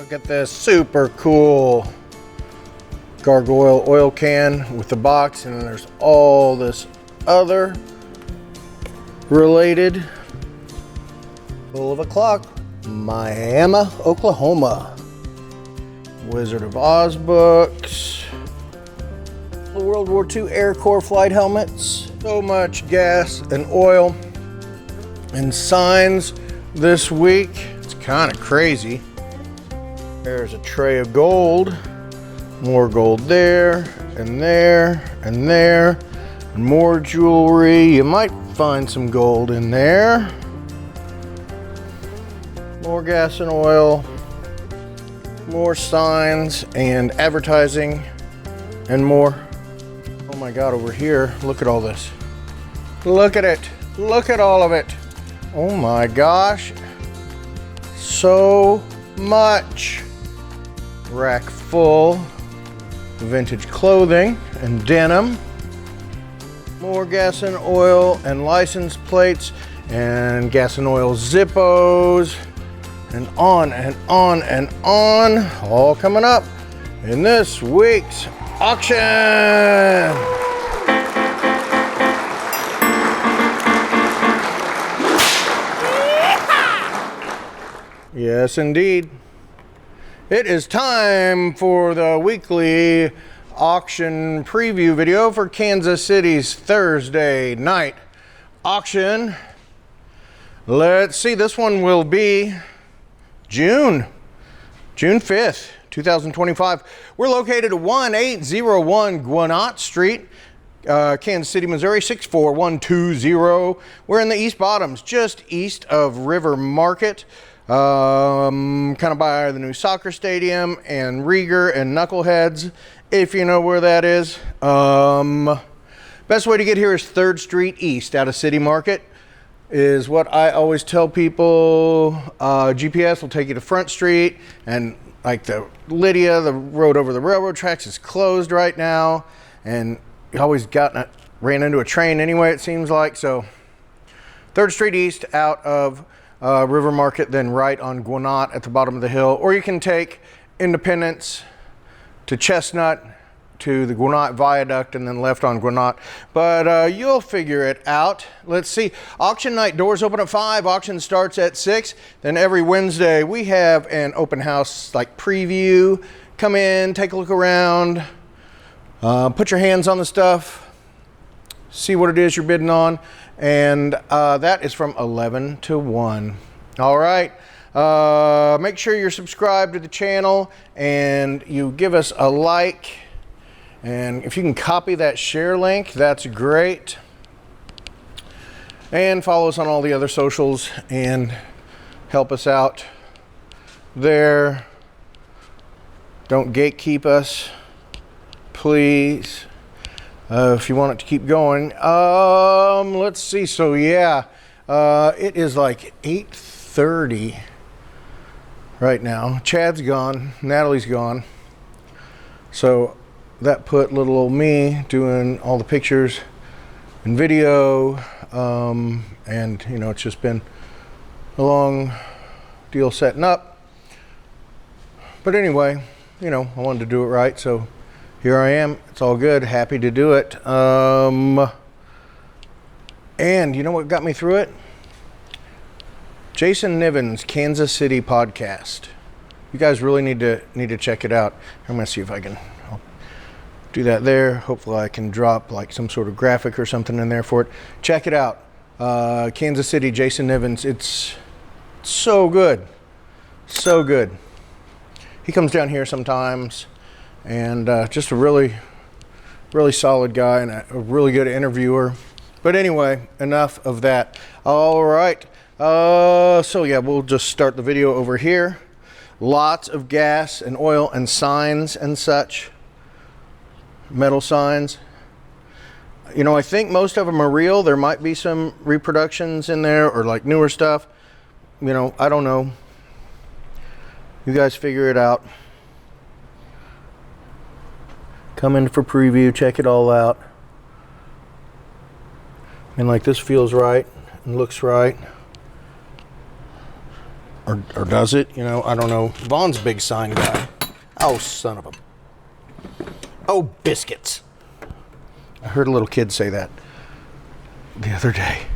Look at this super cool gargoyle oil can with the box, and then there's all this other related. Full of a clock. Miami, Oklahoma. Wizard of Oz books. World War II Air Corps flight helmets. So much gas and oil and signs this week. It's kind of crazy. There's a tray of gold. More gold there and there and there. And more jewelry. You might find some gold in there. More gas and oil. More signs and advertising and more. Oh my God, over here, look at all this. Look at it. Look at all of it. Oh my gosh. So much. Rack full. Vintage clothing and denim. More gas and oil and license plates and gas and oil Zippos. And on and on and on. All coming up in this week's auction. Yes, indeed. It is time for the weekly auction preview video for Kansas City's Thursday night auction. Let's see, this one will be June 5th, 2025. We're located at 1801 Gwinnett Street, Kansas City, Missouri, 64120. We're in the East Bottoms, just east of River Market, kind of by the new soccer stadium and Rieger and Knuckleheads, if you know where that is. Best way to get here is 3rd Street East out of City Market. Is what I always tell people. GPS will take you to Front Street, and like the Lydia, the road over the railroad tracks is closed right now, and you always ran into a train anyway, it seems like. So 3rd Street East out of River Market, then right on Gwinnett at the bottom of the hill, or you can take Independence to Chestnut to the Gwinnett Viaduct and then left on Gwinnett, but you'll figure it out. Let's see. Auction night, doors open at 5, auction starts at 6. Then every Wednesday we have an open house like preview. Come in, take a look around, put your hands on the stuff, see what it is you're bidding on, and that is from 11 to 1. All right. Make sure you're subscribed to the channel and you give us a like. And if you can copy that share link, that's great. And follow us on all the other socials and help us out there. Don't gatekeep us, please. If you want it to keep going. Let's see. So yeah, it is like 8:30 right now. Chad's gone. Natalie's gone. So that put little old me doing all the pictures and video, and you know, it's just been a long deal setting up. But anyway, you know, I wanted to do it right, so here I am. It's all good. Happy to do it. And you know what got me through it? Jason Niven's Kansas City podcast. You guys really need to check it out. I'm gonna see if I can do that there. Hopefully I can drop like some sort of graphic or something in there for it. Check it out. Kansas City, Jason Nivens. It's so good. So good. He comes down here sometimes, and just a really solid guy and a really good interviewer. But anyway, enough of that. All right. So yeah, we'll just start the video over here. Lots of gas and oil and signs and such. Metal signs. You know, I think most of them are real. There might be some reproductions in there or like newer stuff. You know, I don't know. You guys figure it out. Come in for preview, check it all out. And like this feels right and looks right. or does it? You know, I don't know. Vaughn's a big sign guy. Oh, son of a... Oh, biscuits. I heard a little kid say that the other day.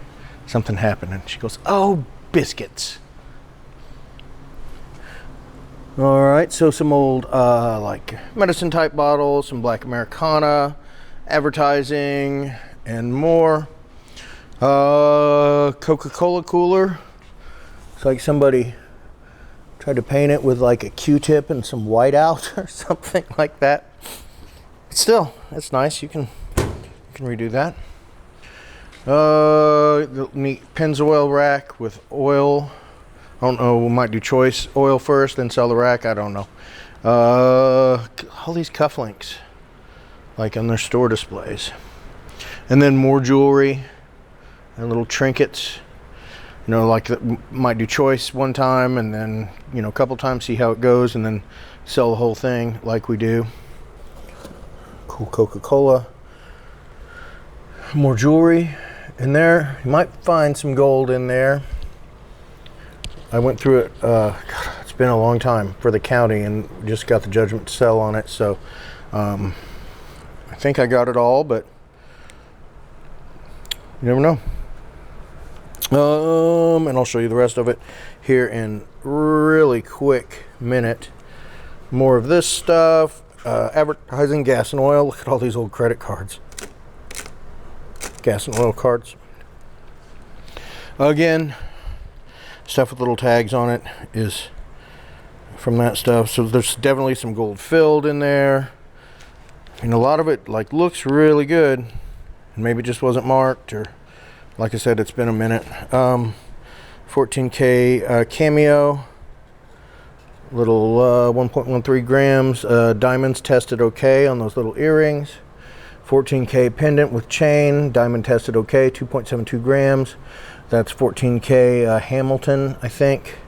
Something happened and she goes, oh, biscuits. All right, so some old like medicine type bottles, some black Americana, advertising, and more. Coca-Cola cooler. It's like somebody tried to paint it with like a Q-tip and some whiteout or something like that. But still, it's nice. You can redo that. The neat Pennzoil rack with oil. I don't know, we might do choice oil first, then sell the rack. I don't know. All these cufflinks, like on their store displays. And then more jewelry and little trinkets. You know, like might do choice one time and then, you know, a couple times, see how it goes, and then sell the whole thing like we do. Cool Coca-Cola. More jewelry in there. You might find some gold in there. I went through it, God, it's been a long time for the county, and just got the judgment to sell on it, so I think I got it all, but you never know. And I'll show you the rest of it here in really quick minute. More of this stuff, advertising, gas and oil. Look at all these old credit cards. Gas and oil cards. Again, stuff with little tags on it is from that stuff. So there's definitely some gold filled in there. And a lot of it like looks really good. And maybe it just wasn't marked, or like I said, it's been a minute. 14K Cameo. Little 1.13 grams. Diamonds tested okay on those little earrings. 14K pendant with chain. Diamond tested okay. 2.72 grams. That's 14K Hamilton, I think.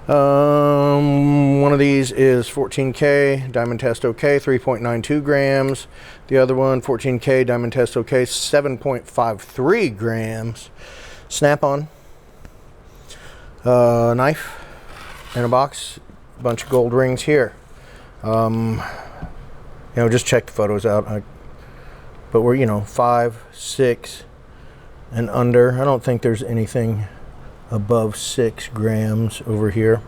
One of these is 14K, diamond test okay, 3.92 grams. The other one, 14K, diamond test okay, 7.53 grams. Snap-on. Knife in a box. A bunch of gold rings here. You know, just check the photos out. But we're, you know, 5, 6, and under. I don't think there's anything above 6 grams over here.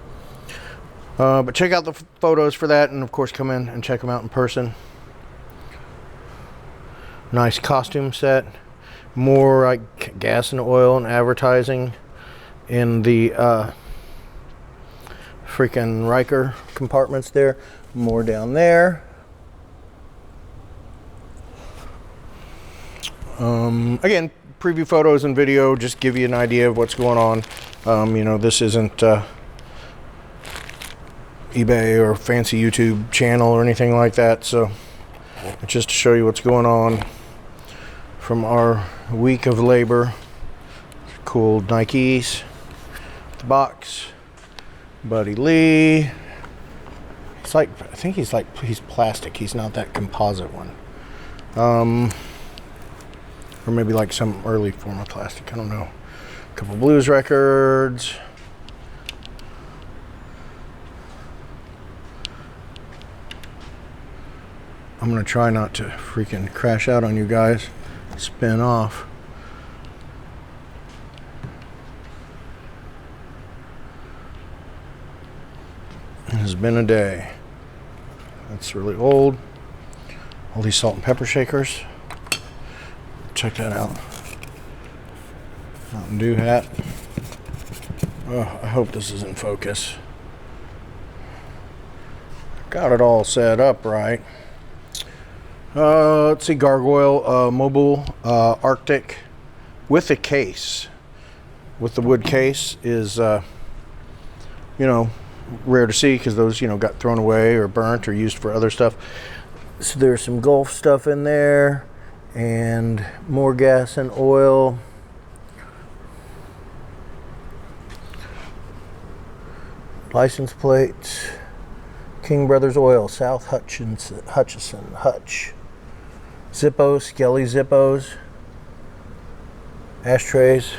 But check out the photos for that, and of course come in and check them out in person. Nice costume set. More like gas and oil and advertising in the freaking Riker compartments there. More down there. Again, preview photos and video, just give you an idea of what's going on. You know, this isn't eBay or fancy YouTube channel or anything like that, so it's just to show you what's going on from our week of labor. Cool Nikes, the box, Buddy Lee. It's like, I think he's plastic, he's not that composite one. Or maybe like some early form of plastic, I don't know. A couple blues records. I'm gonna try not to freaking crash out on you guys. Spin off. It has been a day. That's really old. All these salt and pepper shakers. Check that out. Mountain Dew hat. Oh, I hope this is in focus. Got it all set up right. Let's see, Gargoyle Mobile Arctic with a case. With the wood case is, you know, rare to see because those, you know, got thrown away or burnt or used for other stuff. So there's some Gulf stuff in there. And more gas and oil. License plates. King Brothers Oil, South Hutchison, Hutch. Zippos, Skelly Zippos. Ashtrays.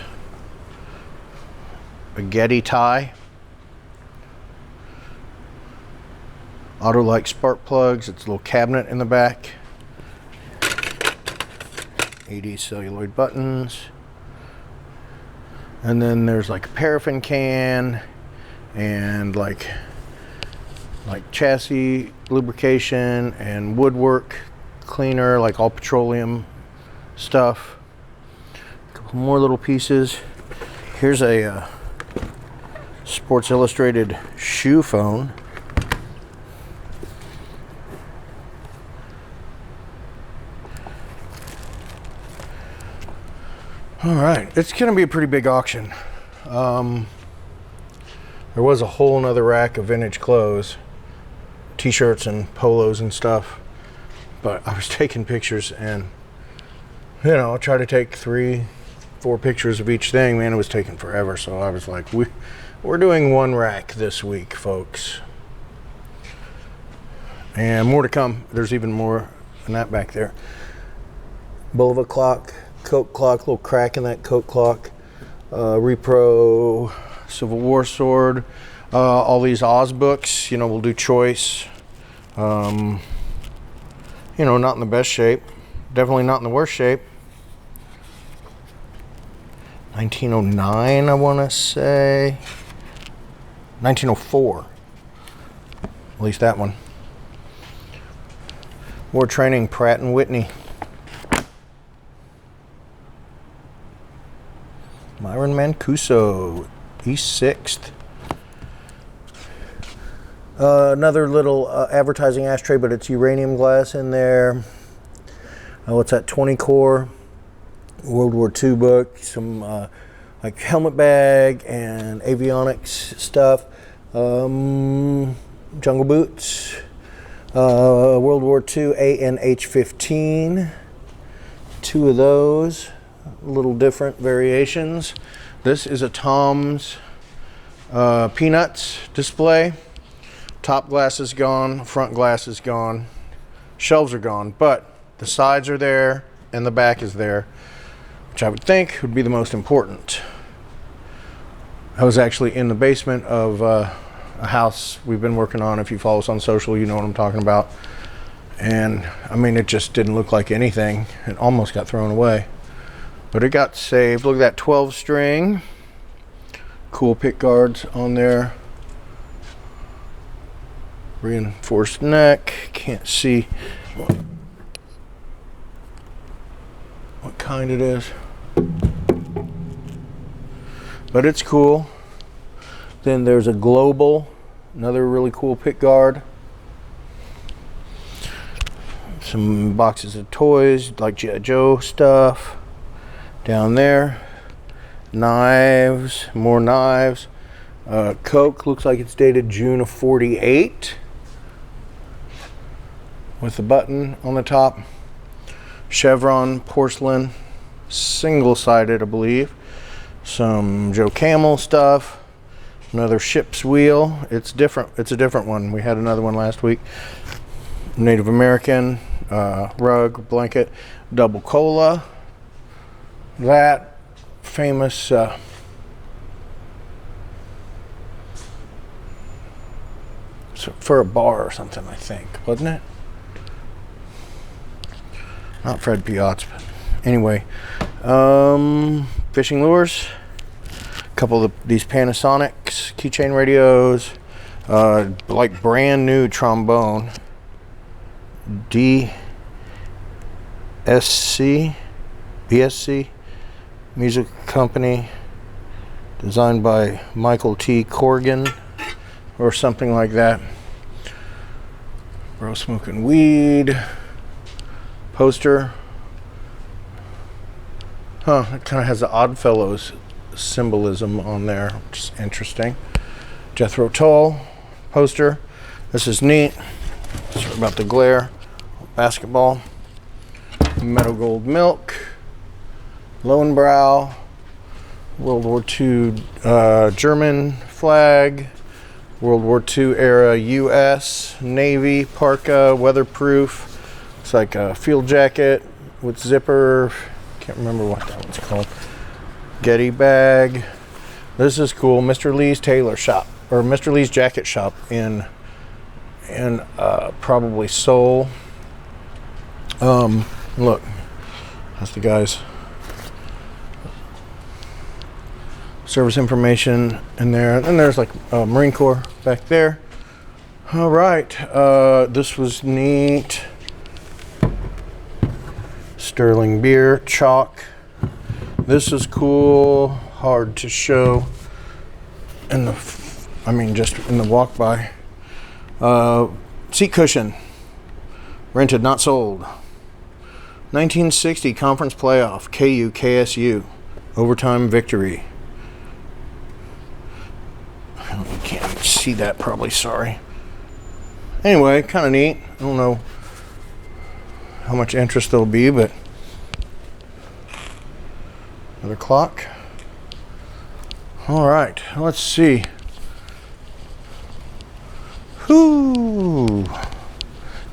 A Getty tie. Auto-like spark plugs. It's a little cabinet in the back. 80 celluloid buttons. And then there's like a paraffin can and like chassis lubrication and woodwork cleaner, like all petroleum stuff. A couple more little pieces. Here's a Sports Illustrated shoe phone. All right, it's gonna be a pretty big auction. There was a whole nother rack of vintage clothes, t-shirts and polos and stuff, but I was taking pictures, and you know, I try to take 3-4 pictures of each thing. Man, it was taking forever, so I was like, we're doing one rack this week, folks, and more to come. There's even more than that back there. Bulova clock, Coke clock, little crack in that Coke clock, Repro Civil War sword, all these Oz books. You know, we'll do choice. You know, not in the best shape, definitely not in the worst shape. 1909, I want to say. 1904. At least that one. War Training, Pratt and Whitney. Myron Mancuso, East 6th. Another little advertising ashtray, but it's uranium glass in there. What's that, 20 core World War II book, some like helmet bag and avionics stuff, jungle boots, World War II ANH-15, 2 of those, little different variations. This is a Tom's Peanuts display. Top glass is gone, front glass is gone, shelves are gone, but the sides are there and the back is there, which I would think would be the most important. I was actually in the basement of a house we've been working on. If you follow us on social, you know what I'm talking about. And I mean, it just didn't look like anything. It almost got thrown away, but it got saved. Look at that 12 string. Cool pick guards on there. Reinforced neck. Can't see what kind it is, but it's cool. Then there's a Global, another really cool pick guard. Some boxes of toys like G.I. Joe stuff down there. Knives, more knives. Coke, looks like it's dated June of 48 with the button on the top. Chevron porcelain, single-sided, I believe. Some Joe Camel stuff. Another ship's wheel. It's different. It's a different one. We had another one last week. Native American rug, blanket, double cola. That famous for a bar or something, I think, wasn't it? Not Fred Piot's, but anyway. Fishing lures. A couple of these Panasonics keychain radios. Like brand new trombone. BSC Music Company. Designed by Michael T. Corrigan or something like that. Bro smoking weed. Poster. Huh, it kind of has the Oddfellows symbolism on there, which is interesting. Jethro Tull poster. This is neat. Sorry about the glare. Basketball. Meadow Gold Milk. Lowenbrow. World War II German flag. World War II era U.S. Navy parka, weatherproof. It's like a field jacket with zipper. Can't remember what that one's called. Getty bag. This is cool. Mr. Lee's tailor shop, or Mr. Lee's jacket shop in and probably Seoul. Look, that's the guys. Service information in there, and there's like Marine Corps back there. All right, this was neat. Sterling beer, chalk. This is cool. Hard to show in the, just in the walk by. Seat cushion, rented, not sold. 1960 conference playoff, KU KSU, overtime victory. You can't see that probably, sorry. Anyway, kind of neat. I don't know how much interest there'll be, but another clock. All right, let's see. Whoo!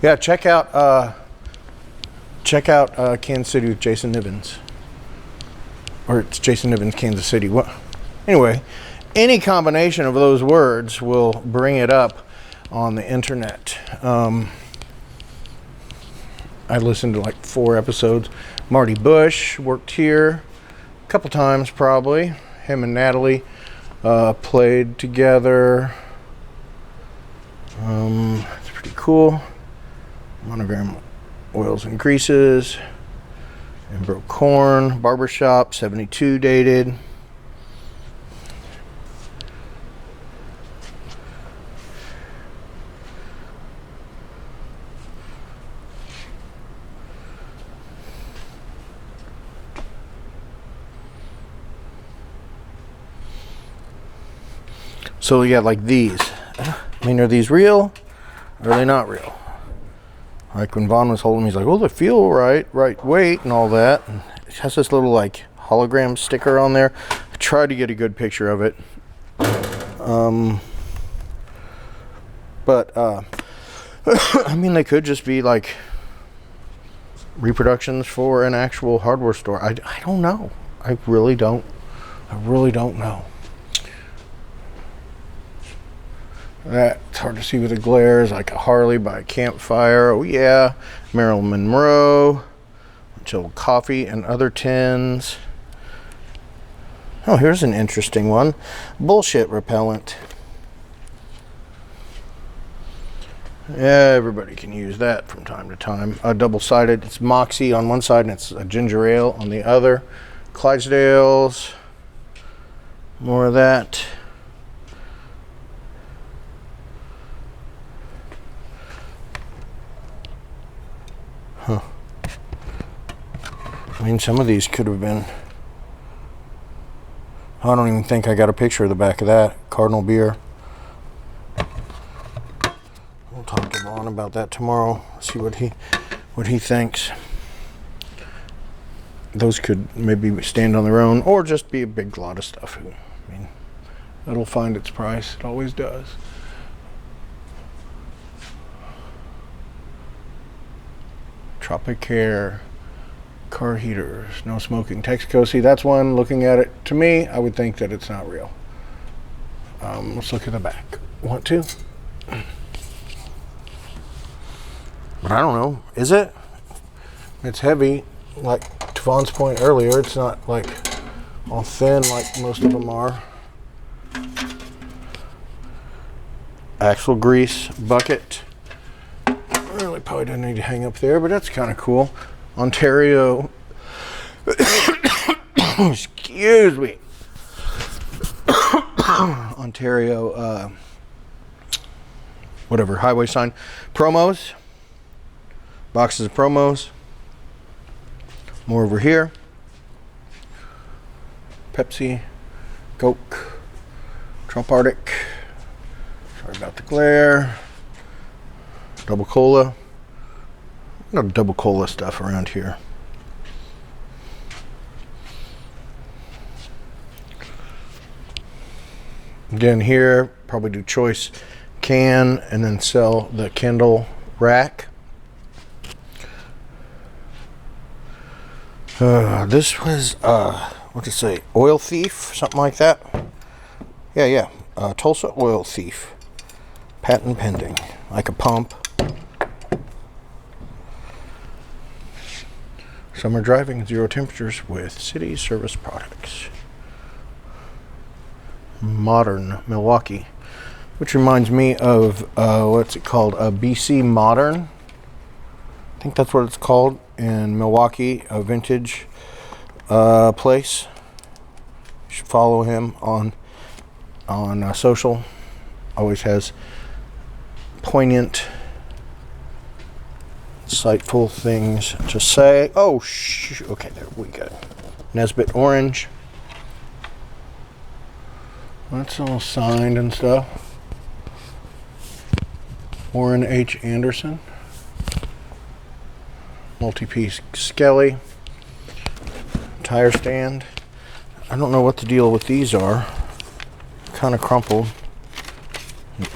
Yeah, check out Kansas City with Jason Nivens, or it's Jason Nivens, Kansas City. What? Anyway, any combination of those words will bring it up on the internet. I listened to like 4 episodes. Marty Bush worked here a couple times, probably. Him and Natalie played together. It's pretty cool. Monogram oils and greases. Embro corn. Barbershop, 72 dated. So yeah, like these. Are these real? Or are they not real? Like when Vaughn was holding them, he's like, "Oh, they feel right weight and all that." And it has this little like hologram sticker on there. I tried to get a good picture of it. But they could just be like reproductions for an actual hardware store. I don't know. I really don't know. That's hard to see with the glare. Is like a Harley by a campfire. Oh yeah, Marilyn Monroe. Bunch of coffee and other tins. Oh, here's an interesting one. Bullshit repellent. Yeah, everybody can use that from time to time. Double-sided. It's Moxie on one side and it's a ginger ale on the other. Clydesdales. More of that. Huh. Some of these could have been. I don't even think I got a picture of the back of that. Cardinal beer. We'll talk to Vaughn about that tomorrow. See what he thinks. Those could maybe stand on their own, or just be a big lot of stuff. It'll find its price. It always does. Tropicare, car heaters, no smoking. Texaco. See, that's one. Looking at it, to me, I would think that it's not real. Let's look at the back. Want to? But I don't know. Is it? It's heavy, like to Vaughn's point earlier. It's not like all thin like most of them are. Axle grease bucket. Really probably didn't need to hang up there, but that's kind of cool. Ontario. Excuse me. Ontario, whatever, highway sign. Promos. Boxes of promos. More over here. Pepsi. Coke. Trump Arctic. Sorry about the glare. Double cola. No double cola stuff around here. Again here, probably do choice can and then sell the Kindle rack. This was, what to say, Oil Thief, something like that. Yeah. Tulsa Oil Thief. Patent pending. like a pump. Summer driving, 0 temperatures with city service products. Modern Milwaukee, which reminds me of what's it called? A BC Modern. I think that's what it's called in Milwaukee, a vintage place. You should follow him on social. Always has poignant, insightful things to say. Oh, okay, there we go. Nesbitt Orange. That's all signed and stuff. Warren H. Anderson. Multi-piece Skelly. Tire stand. I don't know what the deal with these are. Kind of crumpled.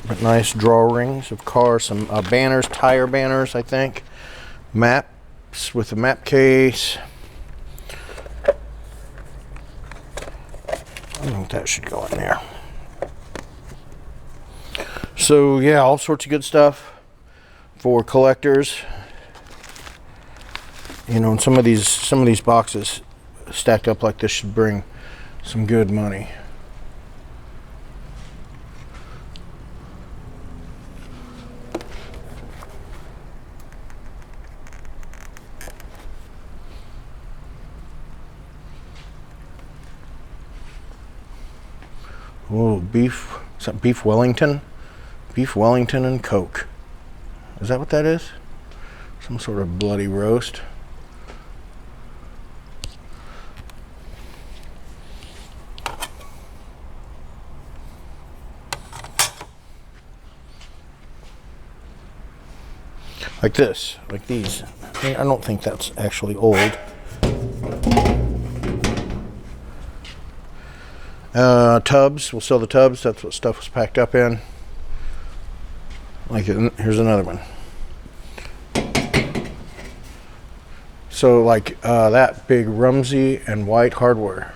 But nice drawings of cars. Some banners, tire banners, I think. Maps with a map case. I think that should go in there. So yeah, all sorts of good stuff for collectors. You know, and some of these boxes stacked up like this should bring some good money. Oh, beef. Is that beef Wellington? Beef Wellington and Coke. Is that what that is? Some sort of bloody roast. Like this, like these. I don't think that's actually old. Tubs, we'll sell the tubs. That's what stuff was packed up in. Like, here's another one. So like that big Rumsey and White hardware.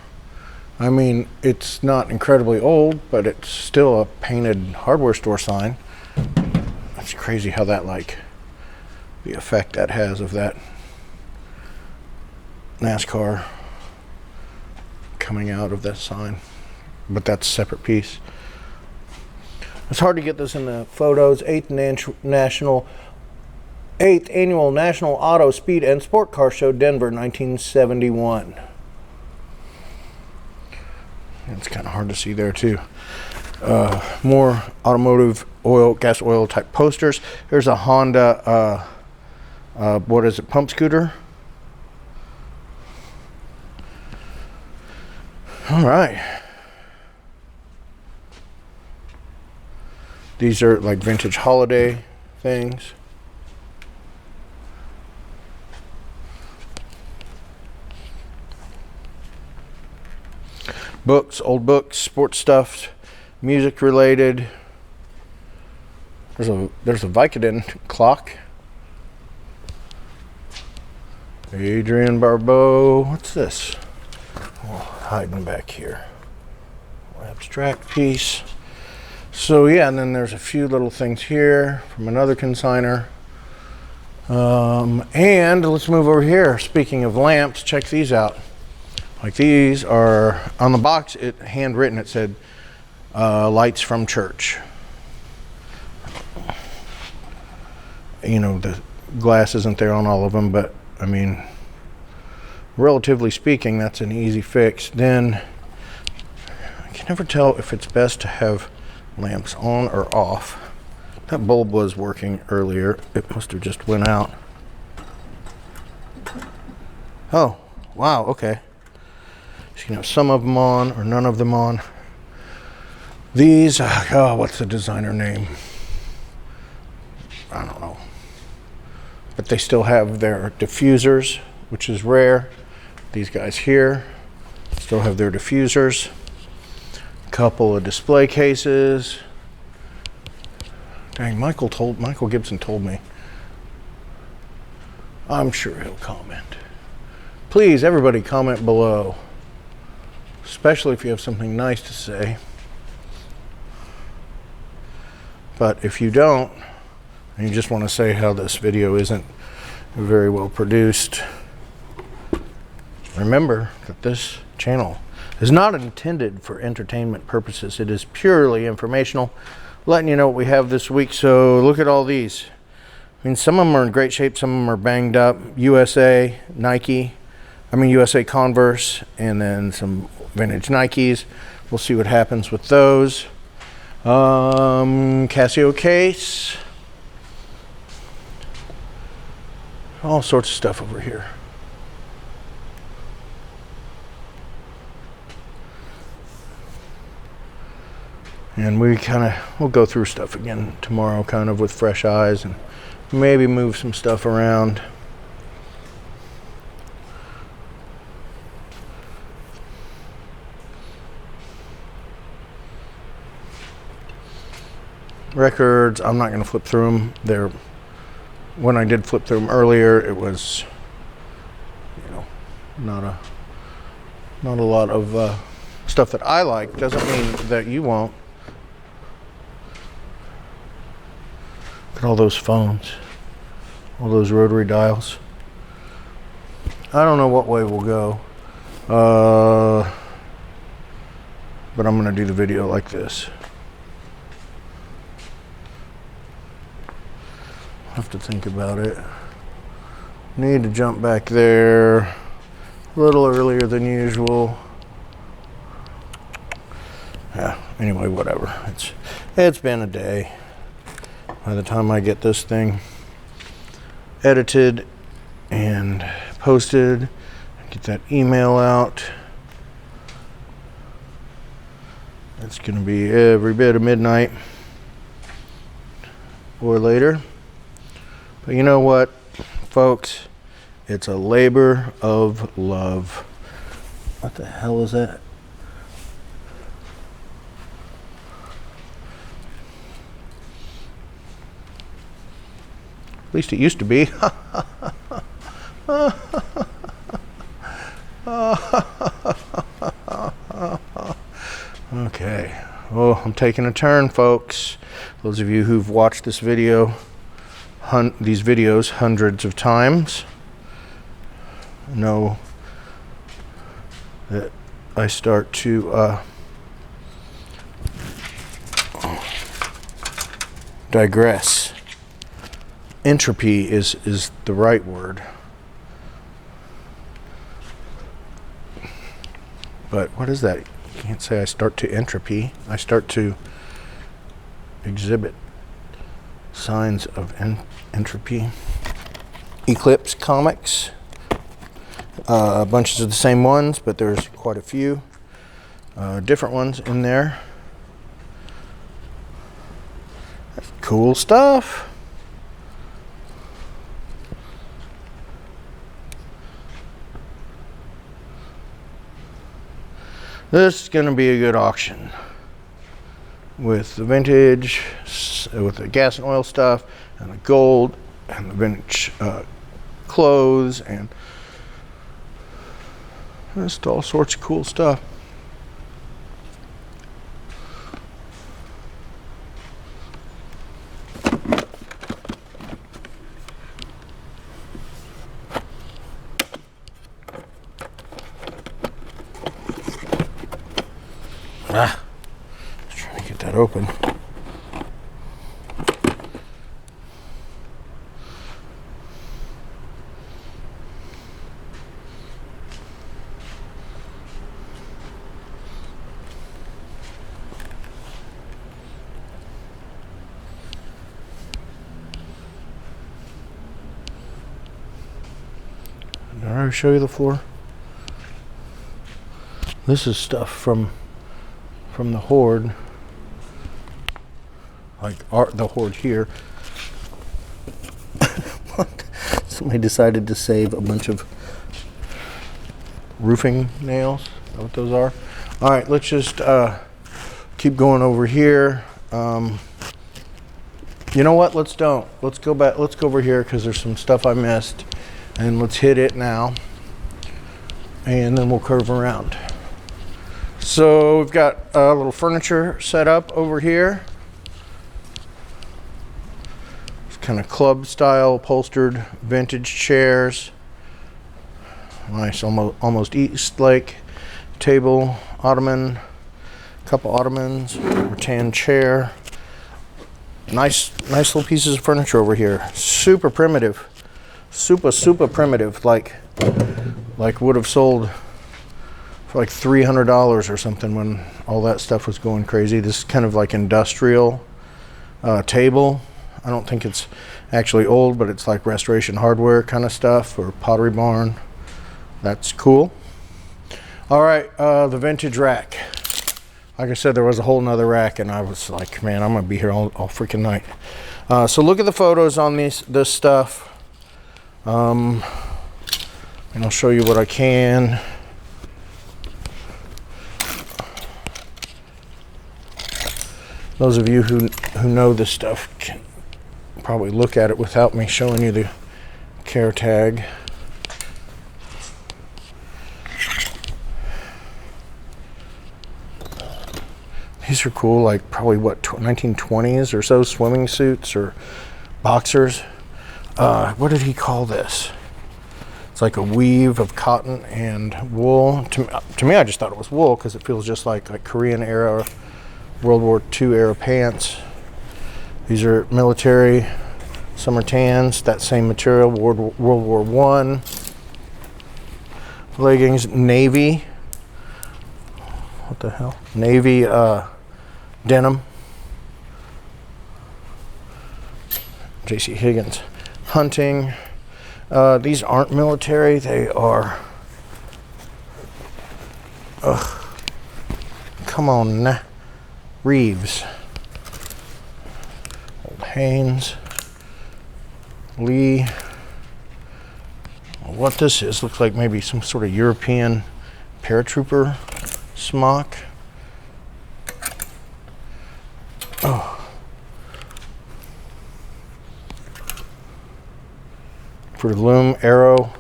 I mean, it's not incredibly old, but it's still a painted hardware store sign. That's crazy how that, like, the effect that has of that NASCAR coming out of that sign. But that's a separate piece. It's hard to get this in the photos. 8th Annual National Auto Speed and Sport Car Show, Denver, 1971. It's kind of hard to see there too. More automotive oil, gas oil type posters. There's a Honda, what is it, pump scooter? All right. These are like vintage holiday things. Books, old books, sports stuff, music related. There's a Vicodin clock. Adrian Barbeau. What's this? Oh, hiding back here. Abstract piece. So yeah, and then there's a few little things here from another consigner. And let's move over here. Speaking of lamps, check these out. Like, these are on the box, it handwritten, it said lights from church. You know, the glass isn't there on all of them, but I mean, relatively speaking, that's an easy fix. Then I can never tell if it's best to have lamps on or off. That bulb was working earlier. It must have just went out. Oh, wow, okay. So you can have some of them on or none of them on. These, oh, what's the designer name? I don't know. But they still have their diffusers, which is rare. These guys here still have their diffusers. Couple of display cases. Dang, Michael Gibson told me. I'm sure he'll comment. Please, everybody, comment below, especially if you have something nice to say. But if you don't, and you just want to say how this video isn't very well produced, remember that this channel is not intended for entertainment purposes. It is purely informational, letting you know what we have this week. So look at all these. I mean, some of them are in great shape, some of them are banged up. USA, USA Converse, and then some vintage Nikes. We'll see what happens with those. Casio case. All sorts of stuff over here. And we'll go through stuff again tomorrow, kind of with fresh eyes, and maybe move some stuff around. Records, I'm not going to flip through them. When I did flip through them earlier, it was, not a lot of stuff that I like. Doesn't mean that you won't. Look at all those phones, all those rotary dials. I don't know what way we'll go, but I'm going to do the video like this. Have to think about it. Need to jump back there a little earlier than usual. Yeah, anyway, whatever. It's been a day. By the time I get this thing edited and posted, get that email out, it's gonna be every bit of midnight or later. But you know what, folks? It's a labor of love. What the hell is that? At least it used to be. Okay. Oh, I'm taking a turn, folks. Those of you who've watched this video, these videos hundreds of times, know that I start to digress. Entropy is the right word. But what is that? You can't say I start to entropy. I start to exhibit signs of entropy. Eclipse comics. Bunches of the same ones, but there's quite a few different ones in there. That's cool stuff. This is going to be a good auction with the vintage, with the gas and oil stuff, and the gold, and the vintage clothes, and just all sorts of cool stuff. Just trying to get that open. Did I already show you the floor? This is stuff from the hoard, like the hoard here. Somebody decided to save a bunch of roofing nails. Is that what those are? All right, let's just keep going over here. You know what? Let's go back. Let's go over here because there's some stuff I missed, and let's hit it now, and then we'll curve around. So we've got a little furniture set up over here. It's kind of club style upholstered vintage chairs. Nice, almost East Lake table, ottoman, couple ottomans, rattan chair. Nice little pieces of furniture over here. Super primitive, super primitive. Like would have sold for like $300 or something when all that stuff was going crazy. This is kind of like industrial table. I don't think it's actually old, but it's like restoration hardware kind of stuff, or Pottery Barn. That's cool. All right, the vintage rack. Like I said, there was a whole nother rack, and I was like, man, I'm gonna be here all freaking night. So look at the photos on this stuff, and I'll show you what I can. Those of you who know this stuff can probably look at it without me showing you the care tag. These are cool, like probably what, 1920s or so, swimming suits or boxers. What did he call this? It's like a weave of cotton and wool. To me, I just thought it was wool because it feels just like Korean era, World War II era pants. These are military summer tans, that same material, World War I. Leggings, navy. What the hell? Navy denim. J.C. Higgins. Hunting. These aren't military, they are. Come on now. Reeves. Old Hanes. Lee. What this is, looks like maybe some sort of European paratrooper smock. Oh. For Loom Arrow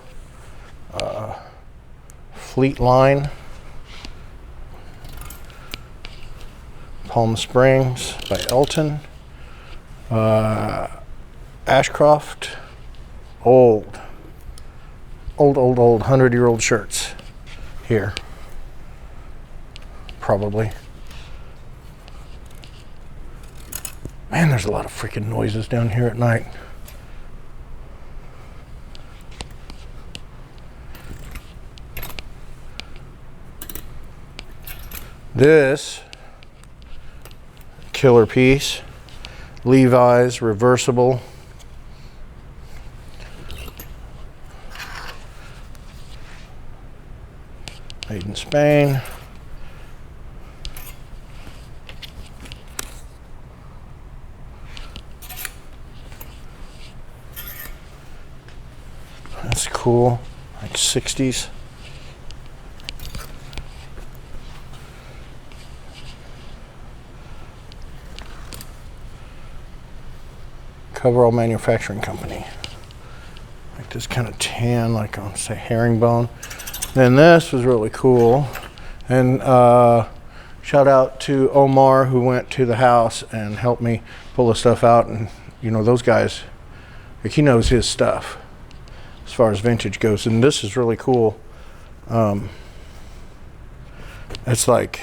Fleet Line. Palm Springs by Elton. Ashcroft. Old 100-year-old shirts here. Probably. Man, there's a lot of freaking noises down here at night. This killer piece, Levi's reversible. Made in Spain. That's cool, like 60s. Coverall Manufacturing Company. Like this kind of tan, like on say herringbone. Then this was really cool. And shout out to Omar, who went to the house and helped me pull the stuff out. And you know, those guys, like, he knows his stuff as far as vintage goes. And this is really cool. It's like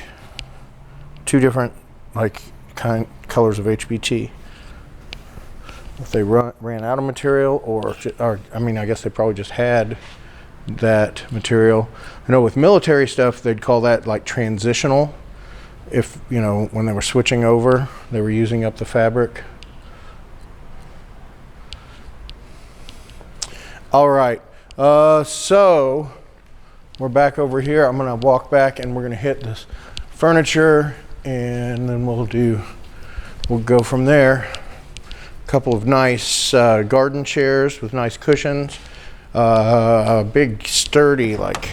two different like colors of HBT. If they ran out of material, or I mean, I guess they probably just had that material. I know with military stuff, they'd call that like transitional. If, you know, when they were switching over, they were using up the fabric. All right, so we're back over here. I'm gonna walk back and we're gonna hit this furniture, and then we'll go from there. Couple of nice garden chairs with nice cushions. A big sturdy like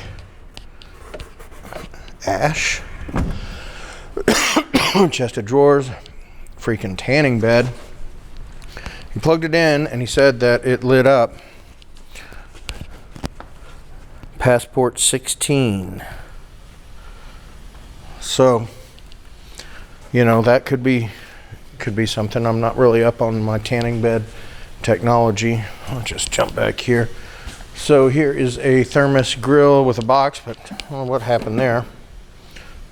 ash chest of drawers. Freaking tanning bed. He plugged it in and he said that it lit up. Passport 16. So, you know, that could be something. I'm not really up on my tanning bed technology. I'll just jump back here. So here is a thermos grill with a box, but I don't know what happened there.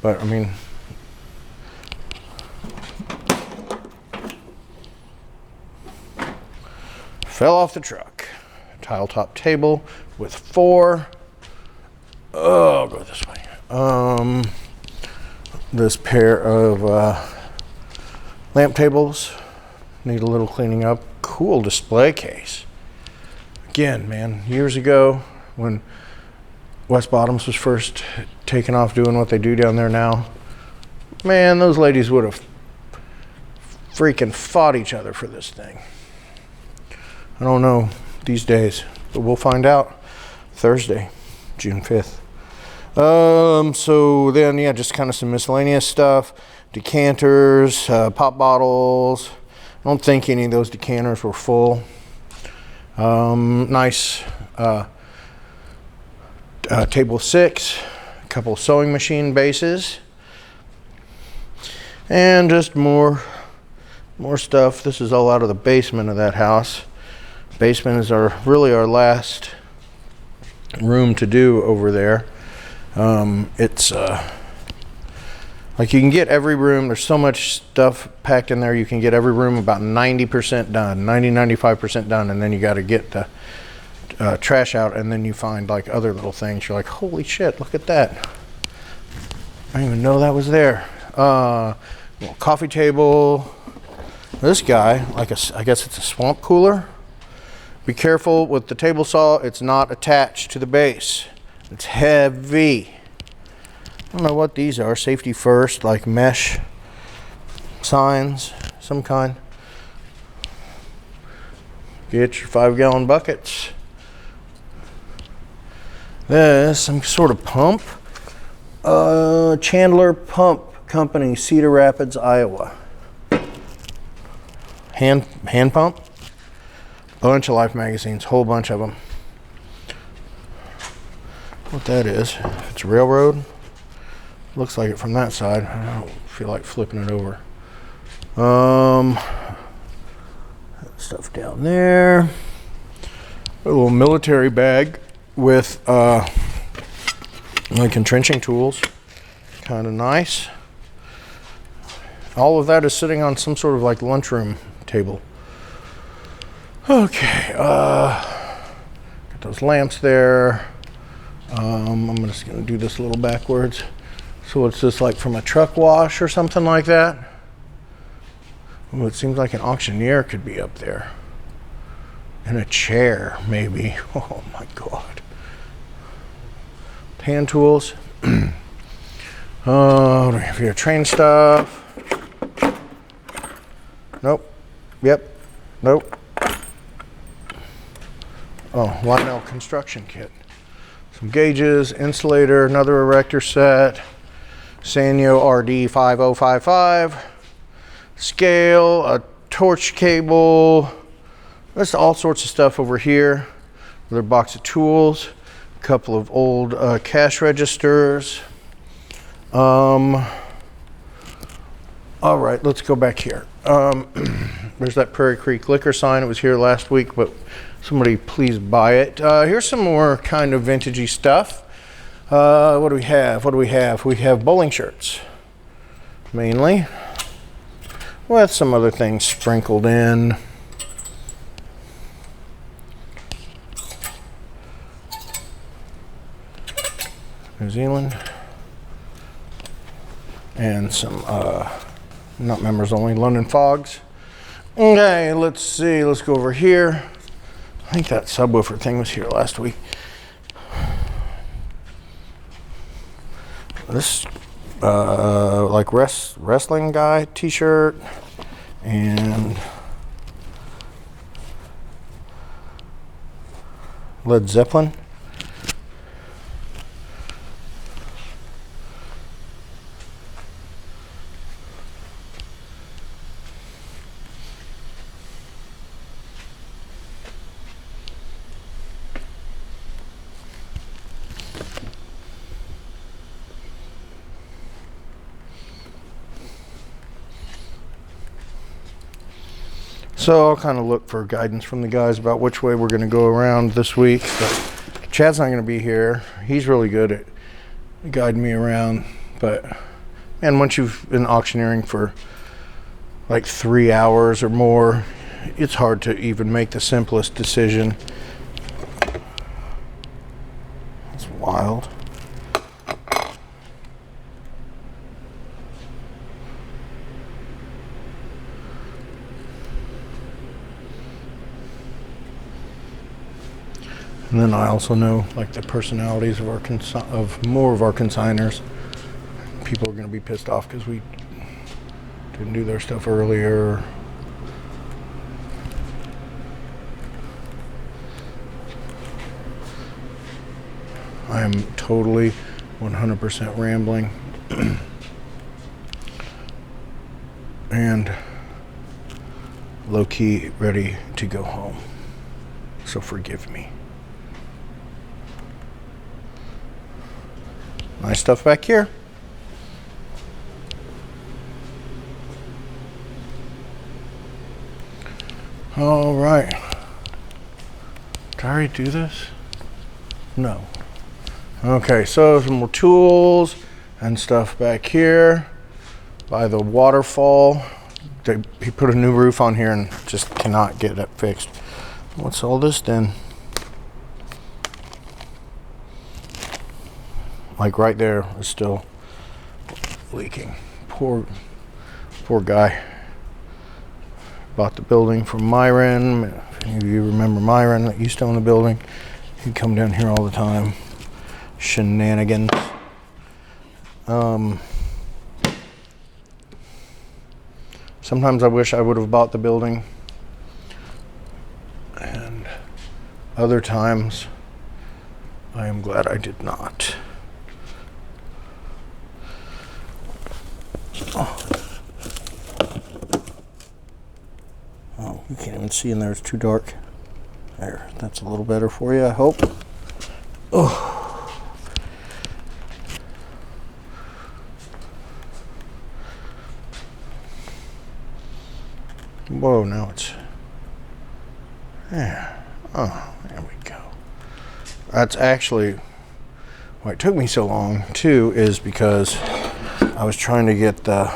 But I mean, fell off the truck. Tile top table with 4. Oh, I'll go this way. This pair of lamp tables need a little cleaning up. Cool display case. Again, man, years ago when West Bottoms was first taking off doing what they do down there now, man, those ladies would have freaking fought each other for this thing. I don't know these days, but we'll find out Thursday, June 5th. So then, yeah, just kind of some miscellaneous stuff. Decanters, pop bottles. I don't think any of those decanters were full. Nice table 6, a couple sewing machine bases, and just more stuff. This is all out of the basement of that house. Basement is really our last room to do over there. It's like you can get every room. There's so much stuff packed in there. You can get every room about 90% done, 95% done, and then you got to get the trash out, and then you find like other little things. You're like, holy shit, look at that. I didn't even know that was there. Little coffee table. This guy, I guess it's a swamp cooler. Be careful with the table saw. It's not attached to the base. It's heavy. I don't know what these are. Safety first, like mesh signs, some kind. Get your 5-gallon buckets. This, some sort of pump. Chandler Pump Company, Cedar Rapids, Iowa. Hand pump. Bunch of Life magazines, whole bunch of them. What that is? It's railroad. Looks like it from that side. I don't feel like flipping it over. Stuff down there. A little military bag with like entrenching tools. Kind of nice. All of that is sitting on some sort of like lunchroom table. Okay, got those lamps there. I'm just gonna do this a little backwards. So it's just like from a truck wash or something like that. Ooh, it seems like an auctioneer could be up there. And a chair, maybe. Oh my God. Hand tools. What do we have here? Train stuff. Nope. Yep. Nope. Oh, Lionel construction kit. Some gauges, insulator, another erector set, Sanyo RD 5055, scale, a torch cable. There's all sorts of stuff over here. Another box of tools, a couple of old cash registers. All right, let's go back here. There's that Prairie Creek liquor sign. It was here last week, but somebody please buy it. Here's some more kind of vintagey stuff. What do we have? What do we have? We have bowling shirts, mainly, with some other things sprinkled in. New Zealand. And some, not members only, London Fogs. Okay, let's see. Let's go over here. I think that subwoofer thing was here last week. This like wrestling guy t-shirt and Led Zeppelin. So I'll kind of look for guidance from the guys about which way we're going to go around this week. But Chad's not going to be here. He's really good at guiding me around. But, man, once you've been auctioneering for like 3 hours or more, it's hard to even make the simplest decision. It's wild. And then I also know like the personalities of more of our consigners. People are going to be pissed off because we didn't do their stuff earlier. I am totally 100% rambling and low-key ready to go home. So forgive me. Nice stuff back here. All right. Did I already do this? No. Okay, so some more tools and stuff back here by the waterfall. He put a new roof on here and just cannot get it fixed. What's all this then? Like right there is still leaking. Poor guy. Bought the building from Myron. If any of you remember Myron that used to own the building, he'd come down here all the time. Shenanigans. Sometimes I wish I would have bought the building, and other times I am glad I did not. Oh, you can't even see in there, it's too dark. There, that's a little better for you, I hope. Oh. Whoa, now it's there. Oh, there we go. That's actually why it took me so long too, is because I was trying to get the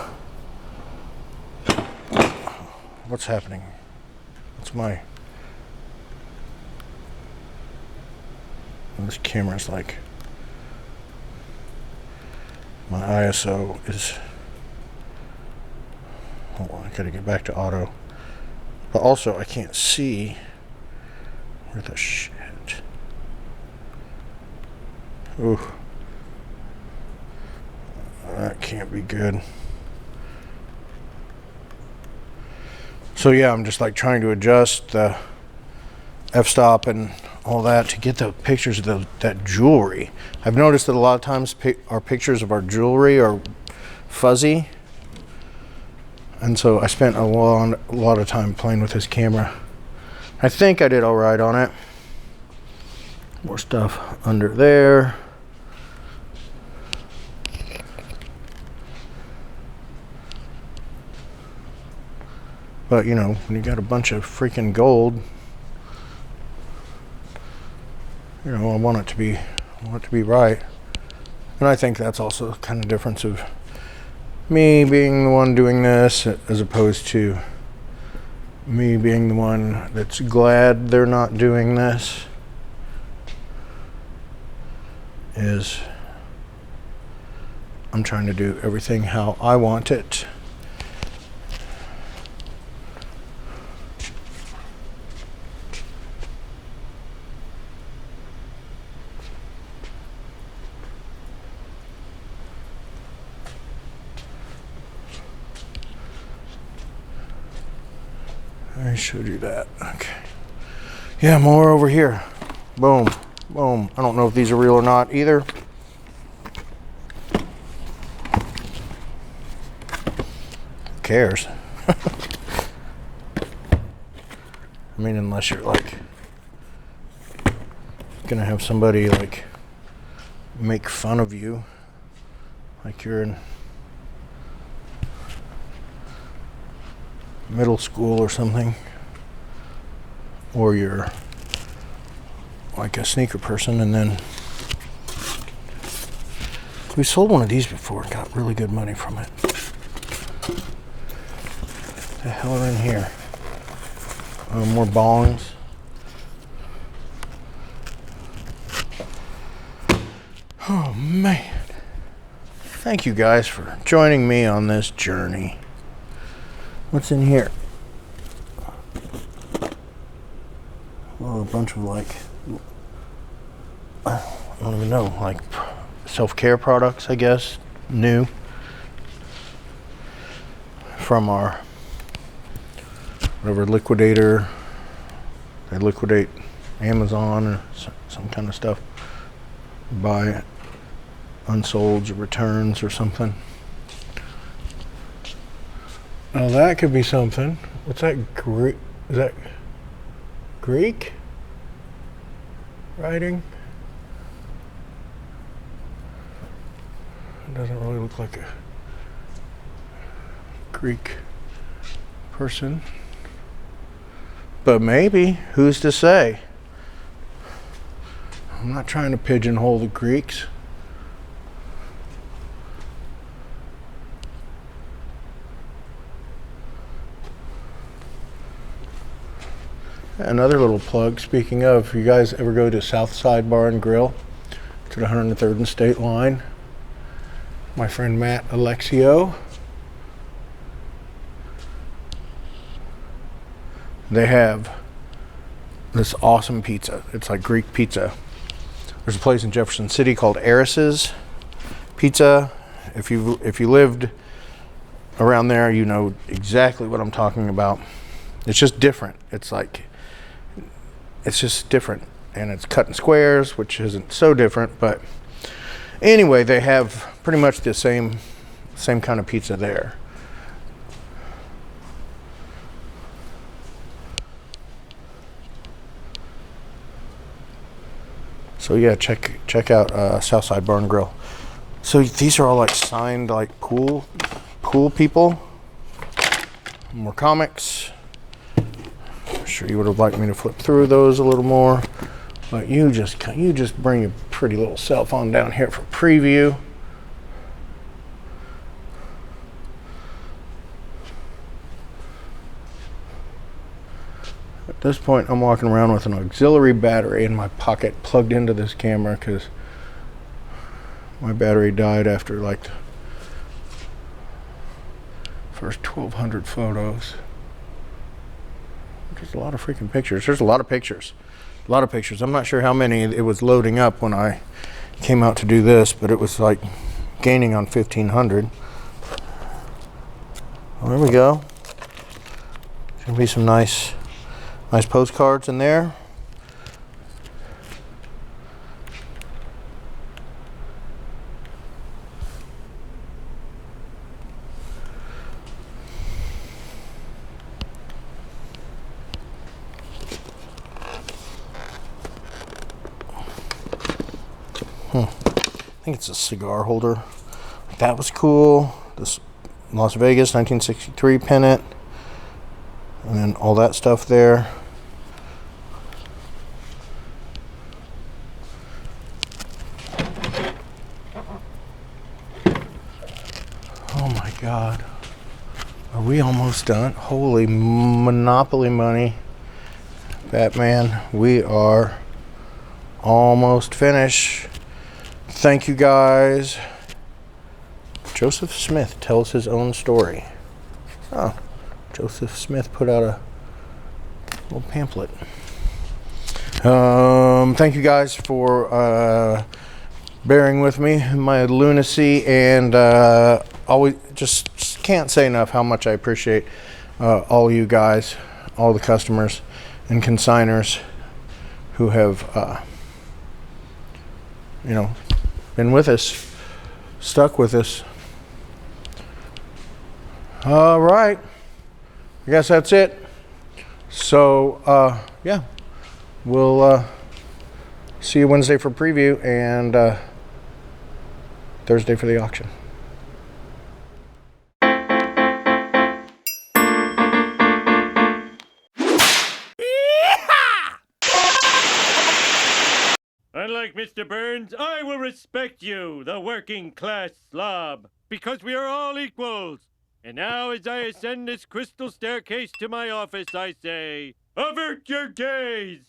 what's happening? What's my this camera's like my ISO is hold on, I gotta get back to auto. But also I can't see where the shit. Ooh. That can't be good. So yeah, I'm just like trying to adjust the f-stop and all that to get the pictures of that jewelry. I've noticed that a lot of times our pictures of our jewelry are fuzzy. And so I spent a lot of time playing with this camera. I think I did all right on it. More stuff under there. But you know, when you got a bunch of freaking gold, you know, I want it to be right. And I think that's also kind of difference of me being the one doing this as opposed to me being the one that's glad they're not doing this. Is I'm trying to do everything how I want it. I showed you that. Okay. Yeah, more over here. Boom. Boom. I don't know if these are real or not either. Who cares? I mean, unless you're like gonna have somebody like make fun of you, like you're in middle school or something. or you're like a sneaker person. And then we sold one of these before and got really good money from it. The hell are in here? More bongs. Oh man. Thank you guys for joining me on this journey. What's in here? Oh, a bunch of like, I don't even know, like self-care products, I guess, new from our whatever liquidator. They liquidate Amazon or some kind of stuff, buy unsold or returns or something. Oh, that could be something. What's that? Is that Greek writing? It doesn't really look like a Greek person, but maybe. Who's to say? I'm not trying to pigeonhole the Greeks. Another little plug, speaking of, if you guys ever go to Southside Bar and Grill, to the 103rd and State Line, my friend Matt Alexio, they have this awesome pizza. It's like Greek pizza. There's a place in Jefferson City called Eris's Pizza. If you lived around there, you know exactly what I'm talking about. It's just different. It's just different, and it's cut in squares, which isn't so different, but anyway, they have pretty much the same kind of pizza there. So yeah, check out Southside Bar and Grill. So these are all like signed like cool people. More comics. I'm sure you would have liked me to flip through those a little more, but you just bring your pretty little self on down here for preview. At this point, I'm walking around with an auxiliary battery in my pocket plugged into this camera because my battery died after like the first 1,200 photos. There's a lot of freaking pictures. There's a lot of pictures. A lot of pictures. I'm not sure how many it was loading up when I came out to do this, but it was like gaining on 1,500. Well, there we go. There's gonna be some nice postcards in there. I think it's a cigar holder. That was cool. This Las Vegas 1963 pennant, and then all that stuff there. Oh my God. Are we almost done? Holy Monopoly money. Batman, we are almost finished. Thank you guys. Joseph Smith tells his own story. Oh, Joseph Smith put out a little pamphlet. Thank you guys for bearing with me in my lunacy, and always just can't say enough how much I appreciate all you guys, all the customers and consigners who have been with us, stuck with us. All right, I guess that's it. So yeah, we'll see you Wednesday for preview and Thursday for the auction. Unlike Mr. Burns, I will respect you, the working class slob, because we are all equals. And now, as I ascend this crystal staircase to my office, I say, avert your gaze!